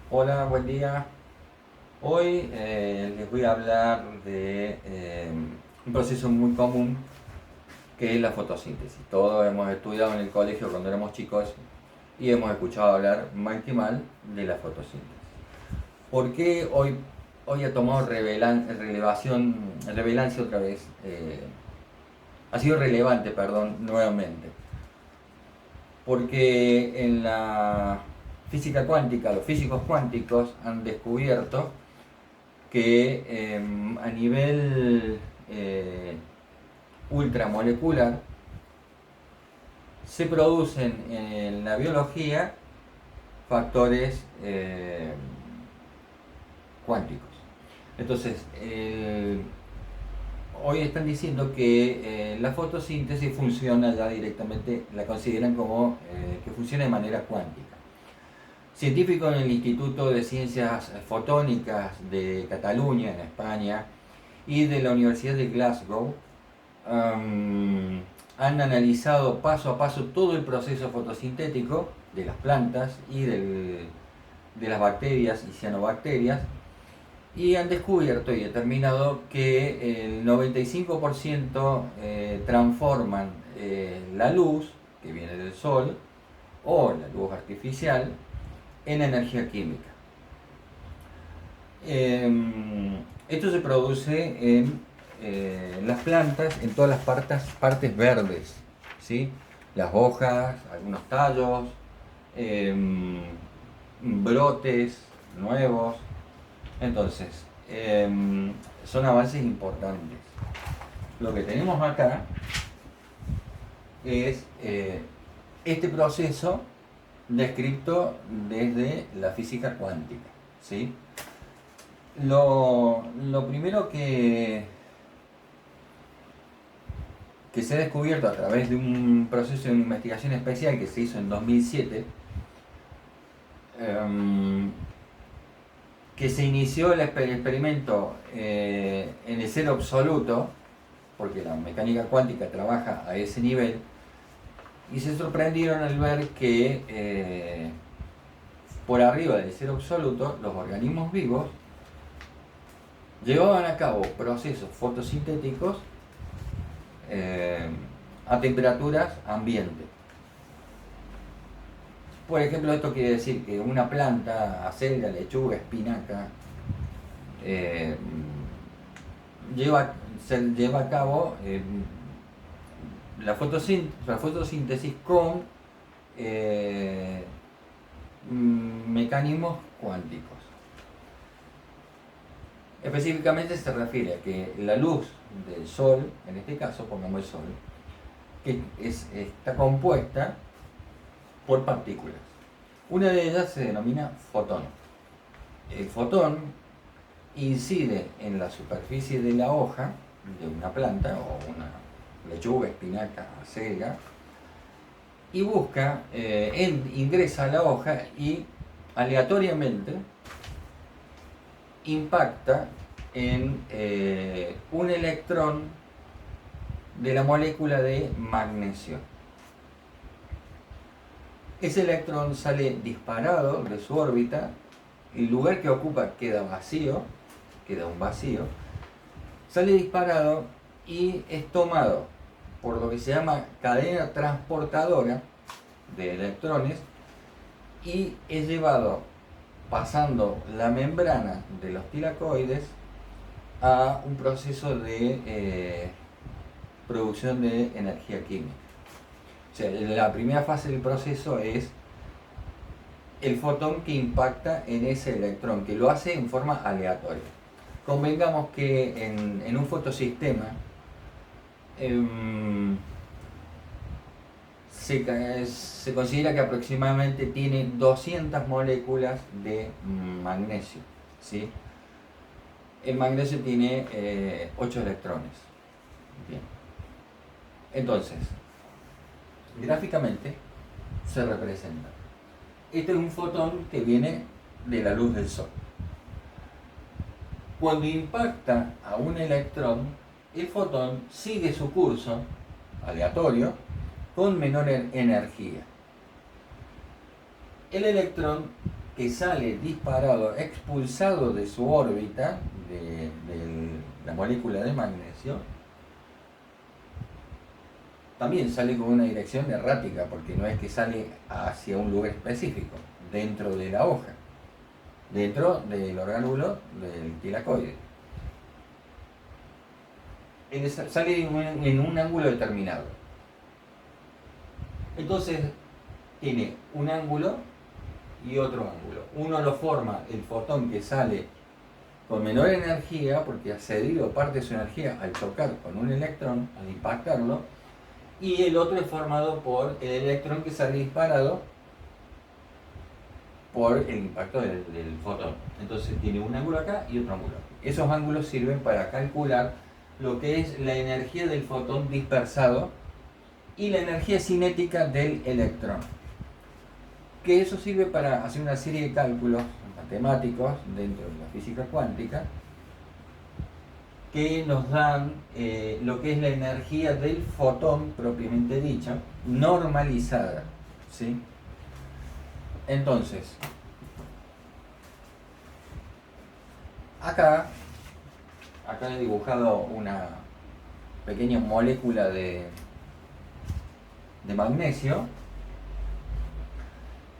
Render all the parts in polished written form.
Hola, buen día. Hoy les voy a hablar de un proceso muy común que es la fotosíntesis. Todos hemos estudiado en el colegio cuando éramos chicos y hemos escuchado hablar mal que mal de la fotosíntesis. ¿Por qué hoy ha tomado relevancia otra vez? Ha sido relevante, perdón, nuevamente. Porque en la física cuántica, los físicos cuánticos han descubierto que a nivel ultramolecular se producen en la biología factores cuánticos. Entonces, hoy están diciendo que la fotosíntesis funciona ya directamente, la consideran como que funciona de manera cuántica. Científicos en el Instituto de Ciencias Fotónicas de Cataluña, en España, y de la Universidad de Glasgow han analizado paso a paso todo el proceso fotosintético de las plantas y de las bacterias y cianobacterias y han descubierto y determinado que el 95% transforman la luz que viene del sol o la luz artificial en energía química. Esto se produce en las plantas, en todas las partes verdes, ¿sí? Las hojas, algunos tallos, brotes nuevos. Entonces, son avances importantes. Lo que tenemos acá es este proceso descrito desde la física cuántica, ¿sí? Lo primero que se ha descubierto a través de un proceso de investigación especial que se hizo en 2007, que se inició el experimento en el cero absoluto, porque la mecánica cuántica trabaja a ese nivel, y se sorprendieron al ver que por arriba del cero absoluto los organismos vivos llevaban a cabo procesos fotosintéticos a temperaturas ambiente. Por ejemplo, esto quiere decir que una planta, acelga, lechuga, espinaca, eh, se lleva a cabo la fotosíntesis con mecanismos cuánticos. Específicamente se refiere a que la luz del sol, en este caso pongamos el sol, que está compuesta por partículas. Una de ellas se denomina fotón. El fotón incide en la superficie de la hoja de una planta o una lechuga, espinaca, acelga y busca, ingresa a la hoja y aleatoriamente impacta en un electrón de la molécula de magnesio. Ese electrón sale disparado de su órbita, el lugar que ocupa queda vacío, queda un vacío, sale disparado y es tomado por lo que se llama cadena transportadora de electrones y es llevado pasando la membrana de los tilacoides a un proceso de producción de energía química. O sea, la primera fase del proceso es el fotón que impacta en ese electrón, que lo hace en forma aleatoria. Convengamos que en un fotosistema se considera que aproximadamente tiene 200 moléculas de magnesio, ¿sí? El magnesio tiene 8 electrones. Bien. Entonces, gráficamente se representa. Este es un fotón que viene de la luz del sol. Cuando impacta a un electrón, el fotón sigue su curso aleatorio con menor energía. El electrón que sale disparado, expulsado de su órbita, de la molécula de magnesio, también sale con una dirección errática, porque no es que sale hacia un lugar específico, dentro de la hoja, dentro del orgánulo del tilacoide. Sale en un ángulo determinado. Entonces tiene un ángulo y otro ángulo. Uno lo forma el fotón que sale con menor energía, porque ha cedido parte de su energía al chocar con un electrón, al impactarlo, y el otro es formado por el electrón que sale disparado por el impacto del fotón. Entonces tiene un ángulo acá y otro ángulo. Esos ángulos sirven para calcular lo que es la energía del fotón dispersado y la energía cinética del electrón. Que eso sirve para hacer una serie de cálculos matemáticos dentro de la física cuántica que nos dan lo que es la energía del fotón propiamente dicha, normalizada, ¿sí? Entonces, acá he dibujado una pequeña molécula de magnesio,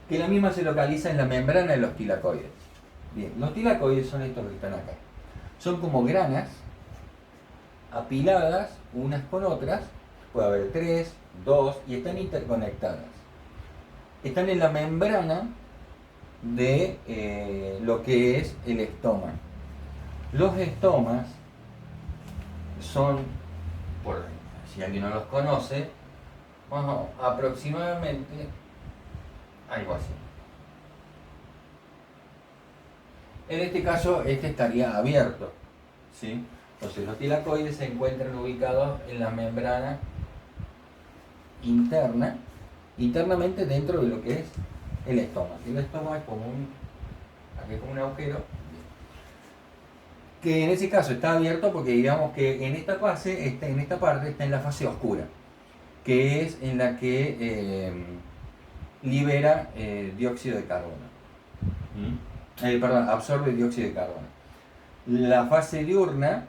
que la misma se localiza en la membrana de los tilacoides. Bien, los tilacoides son estos que están acá. Son como granas apiladas unas con otras, puede haber 3, 2, y están interconectadas. Están en la membrana de lo que es el estoma. Los estomas son, por si alguien no los conoce, aproximadamente algo así. En este caso, este estaría abierto, ¿sí? Entonces, los tilacoides se encuentran ubicados en la membrana internamente dentro de lo que es el estoma. El estoma es como aquí es como un agujero, que en ese caso está abierto porque digamos que en esta fase, en esta parte está en la fase oscura, que es en la que libera dióxido de carbono. Perdón, absorbe dióxido de carbono. La fase diurna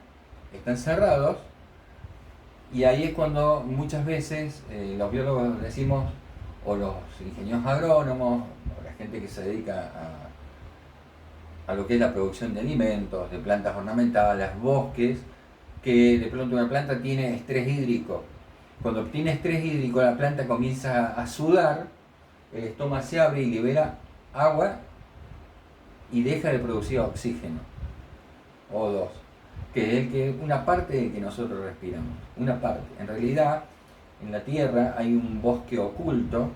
están cerrados, y ahí es cuando muchas veces los biólogos decimos, o los ingenieros agrónomos, o la gente que se dedica a lo que es la producción de alimentos, de plantas ornamentales, bosques, que de pronto una planta tiene estrés hídrico. Cuando tiene estrés hídrico, la planta comienza a sudar, el estómago se abre y libera agua y deja de producir oxígeno, O2, que es una parte del que nosotros respiramos, una parte. En realidad, en la Tierra hay un bosque oculto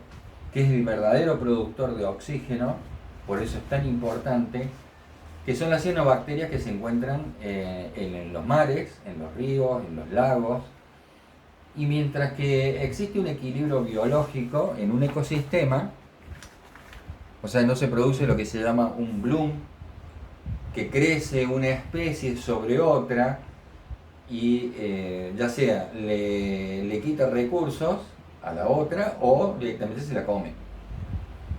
que es el verdadero productor de oxígeno, por eso es tan importante, que son las cianobacterias que se encuentran en los mares, en los ríos, en los lagos. Y mientras que existe un equilibrio biológico en un ecosistema, o sea, no se produce lo que se llama un bloom, que crece una especie sobre otra y ya sea le quita recursos a la otra o directamente se la come.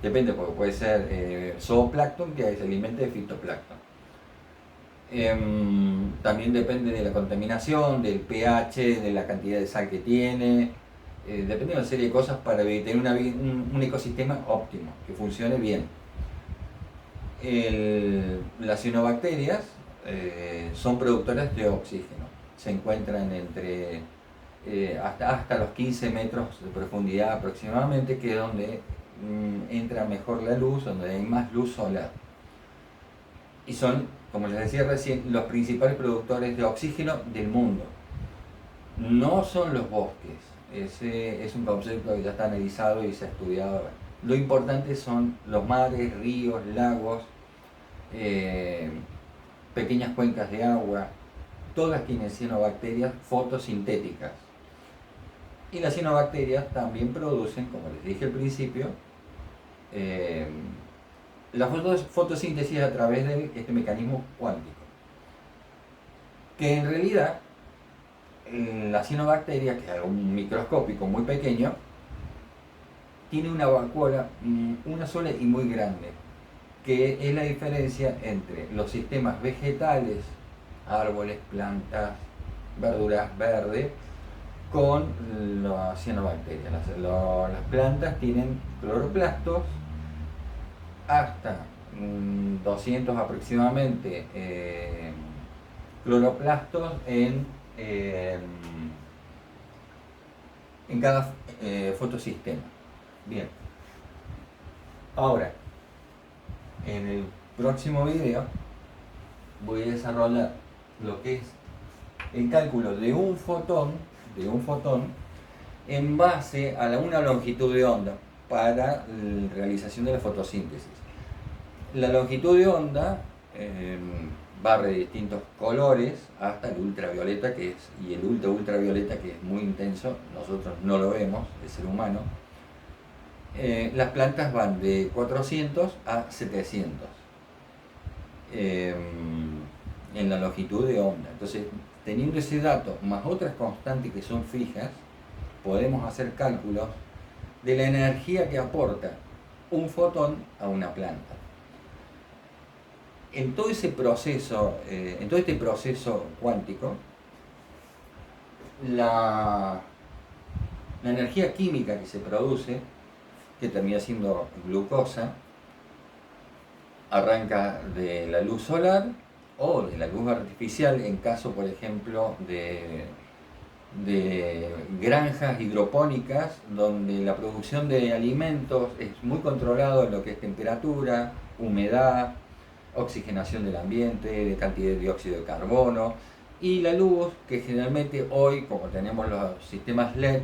Depende, porque puede ser zooplancton, que se alimenta de fitoplancton. También depende de la contaminación, del pH, de la cantidad de sal que tiene. Depende de una serie de cosas para tener un ecosistema óptimo, que funcione bien. Las cianobacterias son productoras de oxígeno. Se encuentran entre hasta los 15 metros de profundidad aproximadamente, que es donde entra mejor la luz, donde hay más luz solar. Y son, como les decía recién, los principales productores de oxígeno del mundo. No son los bosques. Ese es un concepto que ya está analizado y se ha estudiado. Lo importante son los mares, ríos, lagos, pequeñas cuencas de agua. Todas tienen cianobacterias fotosintéticas. Y las cianobacterias también producen, como les dije al principio, la fotosíntesis a través de este mecanismo cuántico. Que en realidad, la cianobacteria, que es un microscópico muy pequeño, tiene una vacuola, una sola y muy grande. que es la diferencia entre los sistemas vegetales, árboles, plantas, verduras verdes, con las cianobacterias. Las plantas tienen cloroplastos hasta 200 aproximadamente cloroplastos en cada fotosistema. Bien, ahora en el próximo video voy a desarrollar lo que es el cálculo de un fotón en base a una longitud de onda para la realización de la fotosíntesis. La longitud de onda va de distintos colores hasta el ultravioleta, y el ultravioleta, que es muy intenso, nosotros no lo vemos, el ser humano. Las plantas van de 400 a 700 en la longitud de onda. Entonces, teniendo ese dato más otras constantes que son fijas, podemos hacer cálculos de la energía que aporta un fotón a una planta. En todo ese proceso, en todo este proceso cuántico, la energía química que se produce, que termina siendo glucosa, arranca de la luz solar o de la luz artificial, en caso, por ejemplo, de granjas hidropónicas, donde la producción de alimentos es muy controlado en lo que es temperatura, humedad, oxigenación del ambiente, de cantidad de dióxido de carbono, y la luz, que generalmente hoy, como tenemos los sistemas LED,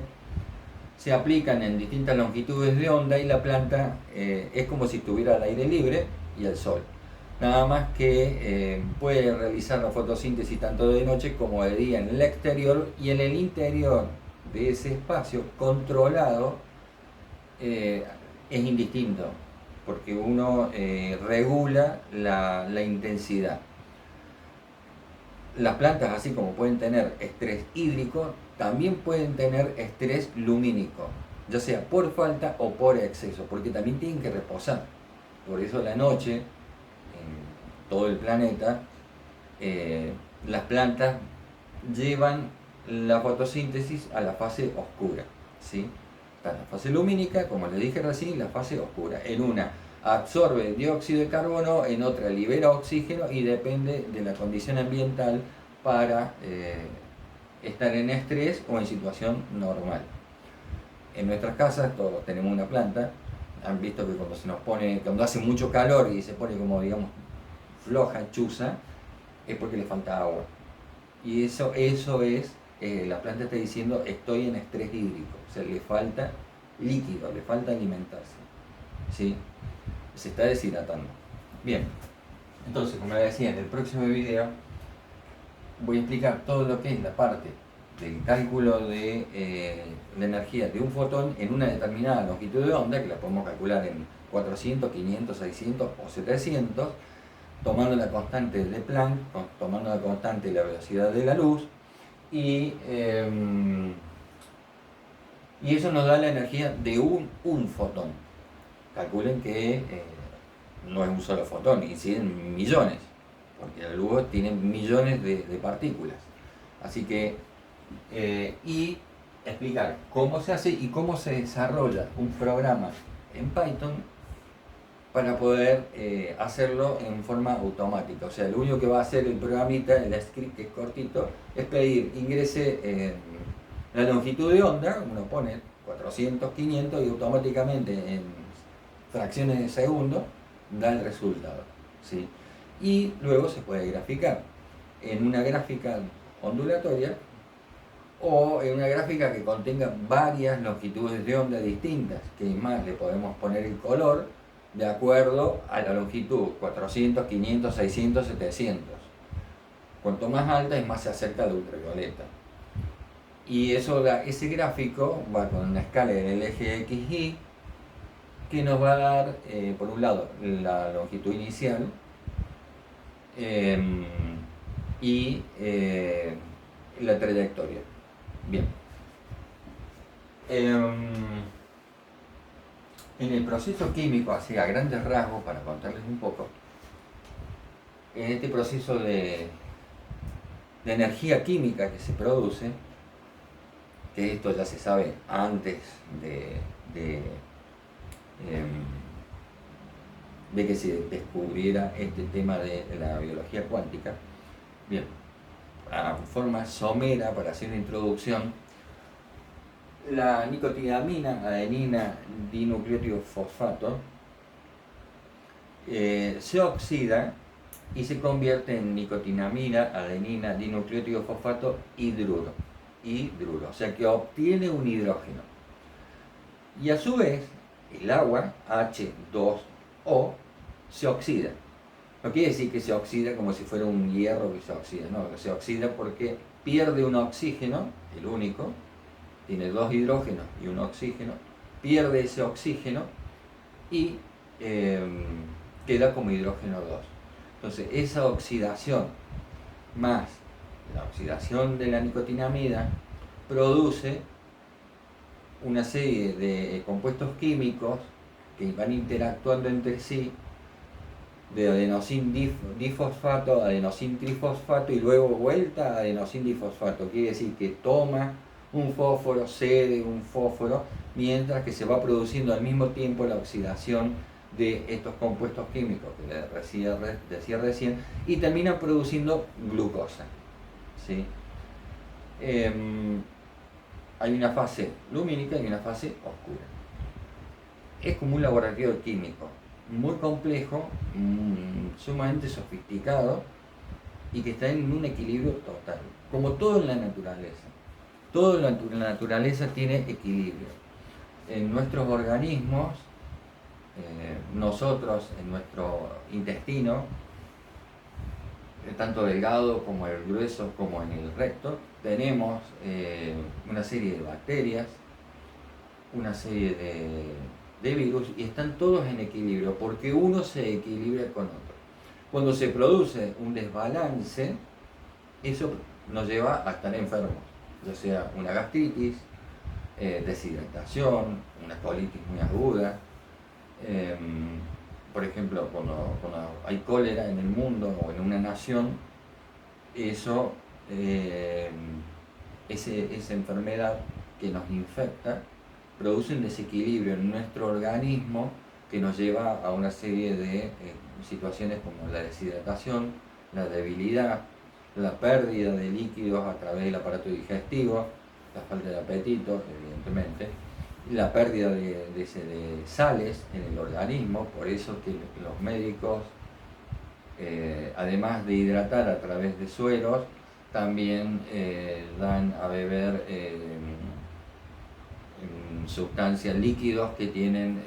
se aplican en distintas longitudes de onda, y la planta es como si estuviera al aire libre y al sol. Nada más que puede realizar la fotosíntesis tanto de noche como de día en el exterior, y en el interior de ese espacio controlado es indistinto, porque uno regula la intensidad. Las plantas, así como pueden tener estrés hídrico, también pueden tener estrés lumínico, ya sea por falta o por exceso, porque también tienen que reposar. Por eso la noche, en todo el planeta, las plantas llevan la fotosíntesis a la fase oscura, ¿sí? Está la fase lumínica, como les dije recién, y la fase oscura. En una absorbe dióxido de carbono, en otra libera oxígeno, y depende de la condición ambiental para estar en estrés o en situación normal. En nuestras casas todos tenemos una planta. Han visto que cuando hace mucho calor y se pone como, digamos, floja, chuza, es porque le falta agua. Y eso es, la planta está diciendo: estoy en estrés hídrico, o sea, le falta líquido, le falta alimentarse, ¿sí? Se está deshidratando. Bien, entonces, como les decía, en el próximo video voy a explicar todo lo que es la parte del cálculo de la energía de un fotón en una determinada longitud de onda, que la podemos calcular en 400, 500, 600 o 700, tomando la constante de Planck, tomando la constante de la velocidad de la luz, y eso nos da la energía de un fotón. Calculen que no es un solo fotón, inciden millones, porque la luz tiene millones de partículas. Así que, y explicar cómo se hace y cómo se desarrolla un programa en Python para poder hacerlo en forma automática. O sea, lo único que va a hacer el programita, el script, que es cortito, es pedir, ingrese la longitud de onda, uno pone 400, 500, y automáticamente en fracciones de segundo da el resultado, ¿sí? Y luego se puede graficar en una gráfica ondulatoria o en una gráfica que contenga varias longitudes de onda distintas, que más le podemos poner el color de acuerdo a la longitud: 400, 500, 600, 700. Cuanto más alta es más se acerca al ultravioleta. Y ese gráfico va con una escala del eje XY, que nos va a dar, por un lado, la longitud inicial y la trayectoria. Bien. En el proceso químico, así a grandes rasgos, para contarles un poco, en este proceso de energía química que se produce, que esto ya se sabe antes de, em, de que se descubriera este tema de la biología cuántica. Bien, a forma somera, para hacer una introducción, la nicotinamina, adenina dinucleótido fosfato, se oxida y se convierte en nicotinamina, adenina dinucleótido fosfato hidruro, o sea que obtiene un hidrógeno. Y a su vez, el agua, H2O, se oxida. No quiere decir que se oxida como si fuera un hierro que se oxida, no, se oxida porque pierde un oxígeno, el único, tiene dos hidrógenos y un oxígeno, pierde ese oxígeno y queda como hidrógeno 2. Entonces, esa oxidación más la oxidación de la nicotinamida produce una serie de compuestos químicos que van interactuando entre sí, de adenosin difosfato, adenosin trifosfato y luego vuelta a adenosin difosfato. Quiere decir que toma un fósforo, cede un fósforo, mientras que se va produciendo al mismo tiempo la oxidación de estos compuestos químicos que decía recién, y termina produciendo glucosa. ¿Sí? Hay una fase lumínica y una fase oscura. Es como un laboratorio químico muy complejo, sumamente sofisticado y que está en un equilibrio total, como todo en la naturaleza. Todo en la naturaleza tiene equilibrio. En nuestros organismos, nosotros en nuestro intestino, tanto delgado como el grueso como en el recto, tenemos una serie de bacterias, una serie de virus, y están todos en equilibrio porque uno se equilibra con otro. Cuando se produce un desbalance, eso nos lleva a estar enfermos, ya sea una gastritis, deshidratación, una colitis muy aguda. Por ejemplo, cuando hay cólera en el mundo o en una nación, eso, esa enfermedad que nos infecta produce un desequilibrio en nuestro organismo que nos lleva a una serie de situaciones como la deshidratación, la debilidad, la pérdida de líquidos a través del aparato digestivo, la falta de apetito, evidentemente, la pérdida de sales en el organismo. Por eso que los médicos, además de hidratar a través de sueros, también dan a beber sustancias, líquidos que tienen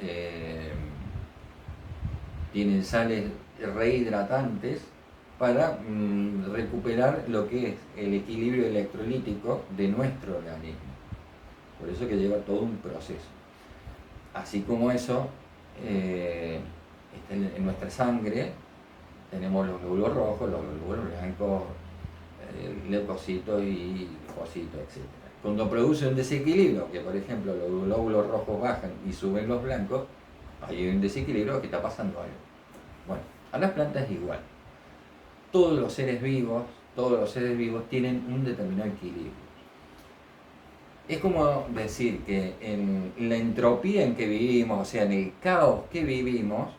sales rehidratantes para recuperar lo que es el equilibrio electrolítico de nuestro organismo. Por eso que lleva todo un proceso. Así como eso, en nuestra sangre tenemos los glóbulos rojos, los glóbulos blancos, leucocitos y linfocitos, etc. Cuando produce un desequilibrio, que por ejemplo los glóbulos rojos bajan y suben los blancos, hay un desequilibrio que está pasando algo. Bueno, a las plantas es igual. Todos los seres vivos tienen un determinado equilibrio. Es como decir que en la entropía en que vivimos, o sea, en el caos que vivimos,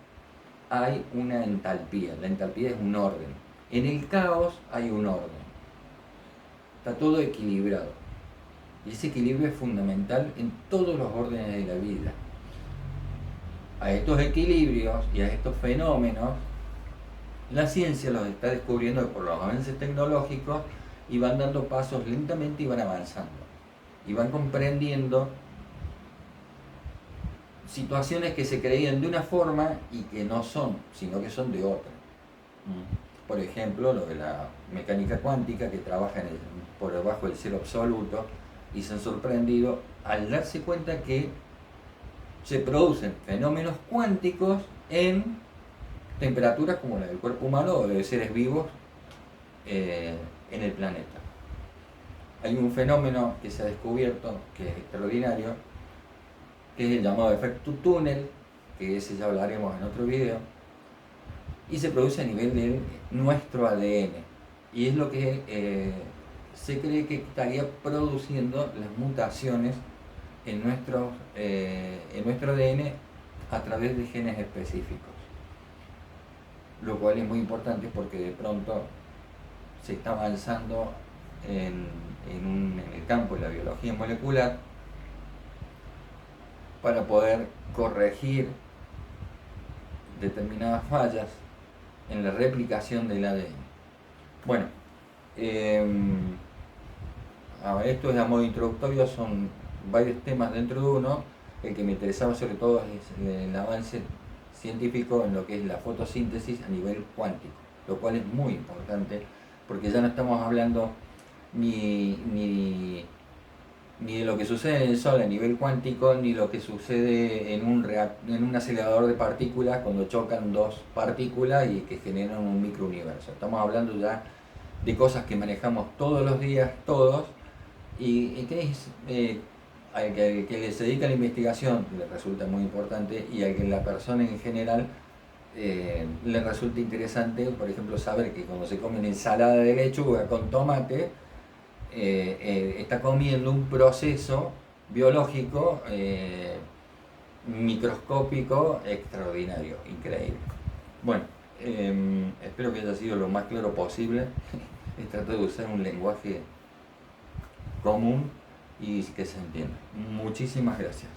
hay una entalpía. La entalpía es un orden. En el caos hay un orden. Está todo equilibrado. Y ese equilibrio es fundamental en todos los órdenes de la vida. A estos equilibrios y a estos fenómenos, la ciencia los está descubriendo por los avances tecnológicos y van dando pasos lentamente y van avanzando. Y van comprendiendo situaciones que se creían de una forma y que no son, sino que son de otra. Por ejemplo, lo de la mecánica cuántica, que trabaja por debajo del cero absoluto, y se han sorprendido al darse cuenta que se producen fenómenos cuánticos en temperaturas como la del cuerpo humano o de seres vivos en el planeta. Hay un fenómeno que se ha descubierto que es extraordinario, que es el llamado efecto túnel, que ese ya hablaremos en otro video, y se produce a nivel de nuestro ADN. Y es lo que se cree que estaría produciendo las mutaciones en nuestro ADN a través de genes específicos. Lo cual es muy importante porque de pronto se está avanzando en el campo de la biología molecular para poder corregir determinadas fallas en la replicación del ADN. Bueno, esto es a modo introductorio, son varios temas dentro de uno. El que me interesaba sobre todo es el avance científico en lo que es la fotosíntesis a nivel cuántico, lo cual es muy importante porque ya no estamos hablando ni de lo que sucede en el Sol a nivel cuántico, ni lo que sucede en un acelerador de partículas cuando chocan dos partículas y que generan un microuniverso. Estamos hablando ya de cosas que manejamos todos los días, todos, y que es, al que se dedica a la investigación le resulta muy importante, y al que la persona en general le resulta interesante, por ejemplo, saber que cuando se come una ensalada de lechuga con tomate, está comiendo un proceso biológico microscópico extraordinario, increíble. Bueno, espero que haya sido lo más claro posible. Traté de usar un lenguaje común y que se entienda. Muchísimas gracias.